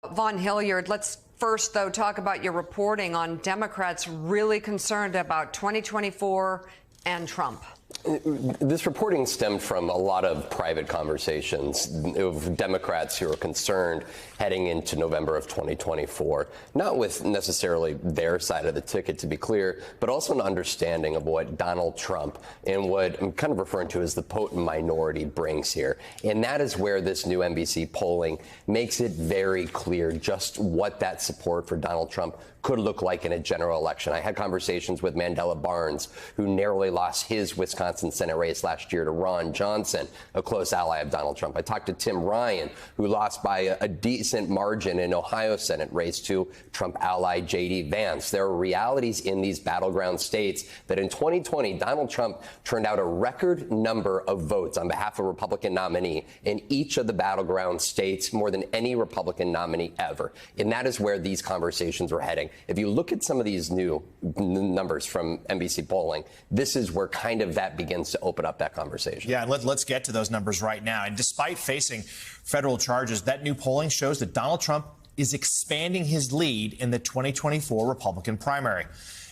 Von Hilliard, let's first, though, talk about your reporting on Democrats really concerned about 2024 and Trump. This reporting stemmed from a lot of private conversations of Democrats who are concerned heading into November of 2024, not with necessarily their side of the ticket, to be clear, but also an understanding of what Donald Trump and what I'm kind of referring to as the potent minority brings here. And that is where this new NBC polling makes it very clear just what that support for Donald Trump could look like in a general election. I had conversations with Mandela Barnes, who narrowly lost his Wisconsin Senate race last year to Ron Johnson, a close ally of Donald Trump. I talked to Tim Ryan, who lost by a decent margin in Ohio Senate race to Trump ally J.D. Vance. There are realities in these battleground states that in 2020, Donald Trump turned out a record number of votes on behalf of a Republican nominee in each of the battleground states, more than any Republican nominee ever. And that is where these conversations are heading. If you look at some of these new numbers from NBC polling, this is where kind of that begins to open up that conversation. Yeah, let's get to those numbers right now. And despite facing federal charges, that new polling shows that Donald Trump is expanding his lead in the 2024 Republican primary.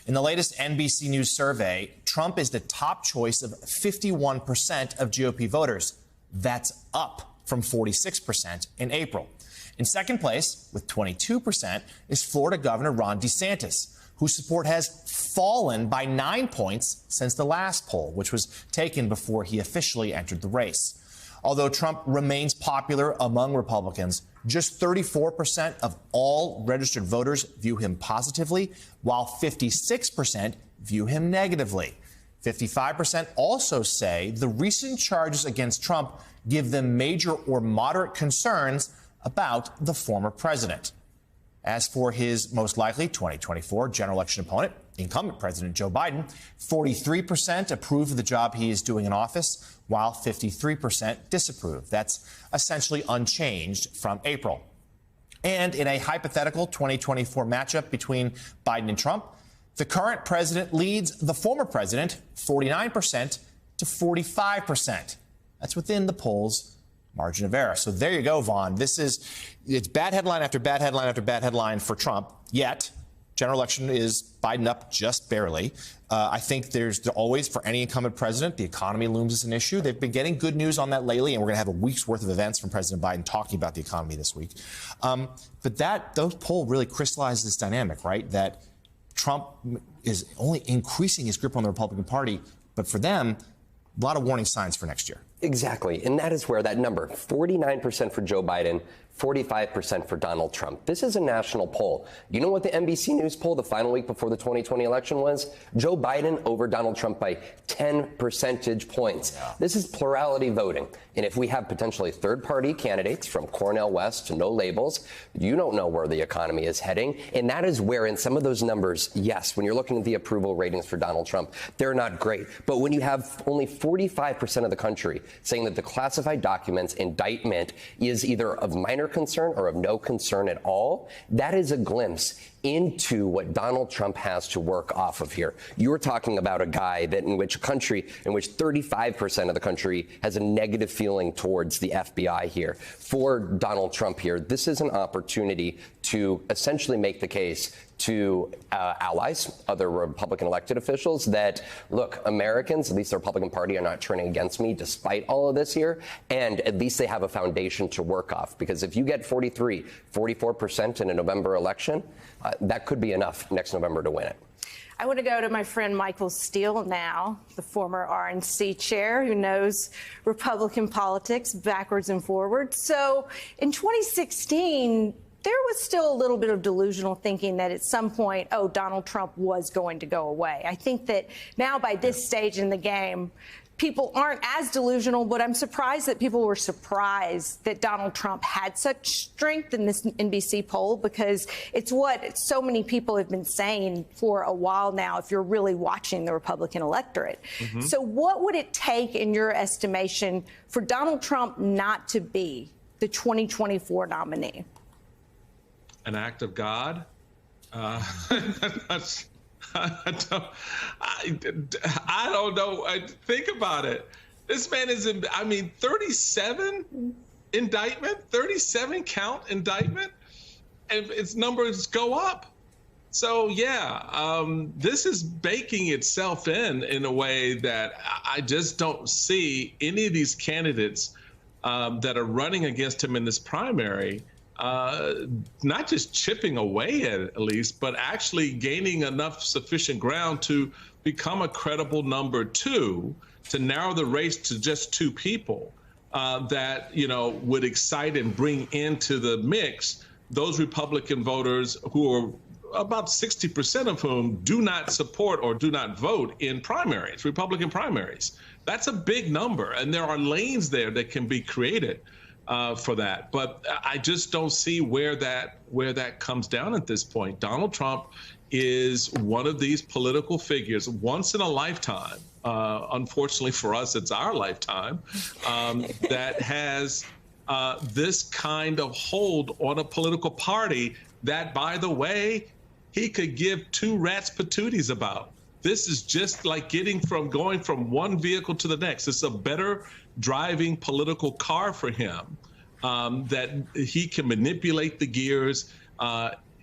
In the latest NBC News survey, Trump is the top choice of 51% of GOP voters. That's up from 46% in April. In second place, with 22%, is Florida Governor Ron DeSantis, whose support has fallen by 9 points since the last poll, which was taken before he officially entered the race. Although Trump remains popular among Republicans, just 34% of all registered voters view him positively, while 56% view him negatively. 55% also say the recent charges against Trump give them major or moderate concerns about the former president. As for his most likely 2024 general election opponent, incumbent President Joe Biden, 43% approve of the job he is doing in office, while 53% disapprove. That's essentially unchanged from April. And in a hypothetical 2024 matchup between Biden and Trump, the current president leads the former president 49% to 45%. That's within the polls' margin of error. So there you go, Vaughn. It's bad headline after bad headline after bad headline for Trump. Yet, general election is Biden up just barely. I think there's always, for any incumbent president, the economy looms as an issue. They've been getting good news on that lately, and we're going to have a week's worth of events from President Biden talking about the economy this week. But those polls really crystallize this dynamic, right? That Trump is only increasing his grip on the Republican Party, but for them, a lot of warning signs for next year. Exactly. And that is where that number, 49% for Joe Biden, 45% for Donald Trump. This is a national poll. You know what the NBC News poll the final week before the 2020 election was? Joe Biden over Donald Trump by 10 percentage points. Yeah. This is plurality voting. And if we have potentially third-party candidates from Cornel West to no labels, you don't know where the economy is heading. And that is where in some of those numbers, yes, when you're looking at the approval ratings for Donald Trump, they're not great. But when you have only 45% of the country saying that the classified documents indictment is either of minor concern or of no concern at all, that is a glimpse into what Donald Trump has to work off of here. You're talking about a guy that in which a country in which 35% of the country has a negative feeling towards the FBI here. For Donald Trump here, this is an opportunity to essentially make the case to allies, other Republican elected officials, that, look, Americans, at least the Republican Party, are not turning against me despite all of this here, and at least they have a foundation to work off. Because if you get 43, 44% in a November election, that could be enough next November to win it. I want to go to my friend Michael Steele now, the former RNC chair who knows Republican politics backwards and forwards. So in 2016, there was still a little bit of delusional thinking that at some point, Donald Trump was going to go away. I think that now by this stage in the game, people aren't as delusional, but I'm surprised that people were surprised that Donald Trump had such strength in this NBC poll, because it's what so many people have been saying for a while now if you're really watching the Republican electorate. Mm-hmm. So what would it take, in your estimation, for Donald Trump not to be the 2024 nominee? An act of God? I don't know. Think about it. This man is, 37 indictment, 37 count indictment. and its numbers go up. So yeah, this is baking itself in a way that I just don't see any of these candidates that are running against him in this primary, not just chipping away at least, but actually gaining enough sufficient ground to become a credible number two, to narrow the race to just two people that, you know, would excite and bring into the mix those Republican voters who are about 60% of whom do not support or do not vote in primaries, Republican primaries. That's a big number, and there are lanes there that can be created for that. But I just don't see where that comes down at this point. Donald Trump is one of these political figures, once in a lifetime. Unfortunately for us, it's our lifetime, that has this kind of hold on a political party that, by the way, he could give two rats patooties about. This is just like going from one vehicle to the next. It's a better driving political car for him, that he can manipulate the gears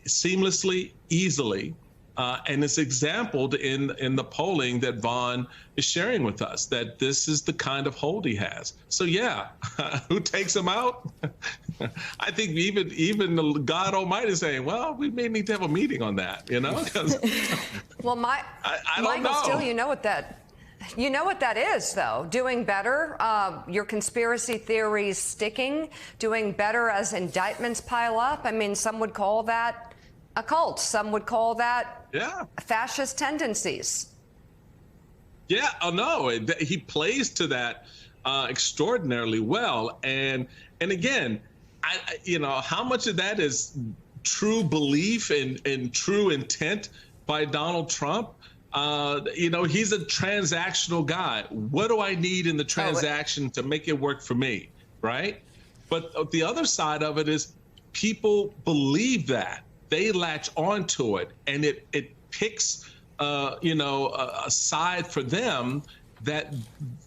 seamlessly, easily. And it's exampled in the polling that Vaughn is sharing with us, that this is the kind of hold he has. So yeah, who takes him out? I think even God Almighty is saying, well, we may need to have a meeting on that, you know? Well, I don't Michael know. Steele, you know what that is, though. Doing better, your conspiracy theories sticking, doing better as indictments pile up. I mean, some would call that a cult. Some would call that fascist tendencies. Yeah, no, he plays to that extraordinarily well. And again, you know, how much of that is true belief and true intent by Donald Trump? You know, he's a transactional guy. What do I need in the transaction to make it work for me, right? But the other side of it is people believe that. They latch onto it, and it picks, you know, a side for them that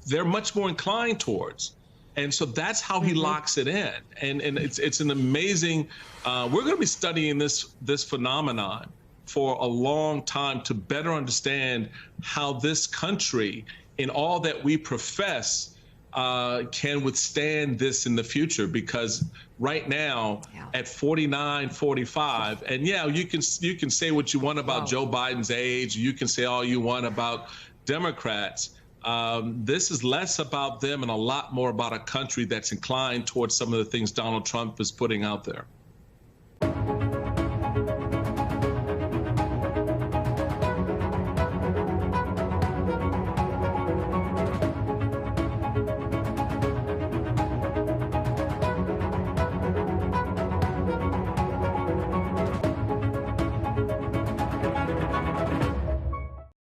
they're much more inclined towards. And so that's how he locks it in. And it's an amazing, we're going to be studying this phenomenon for a long time to better understand how this country, in all that we profess, can withstand this in the future. Because right now, at 49, 45, and you can say what you want about Joe Biden's age, you can say all you want about Democrats. This is less about them and a lot more about a country that's inclined towards some of the things Donald Trump is putting out there.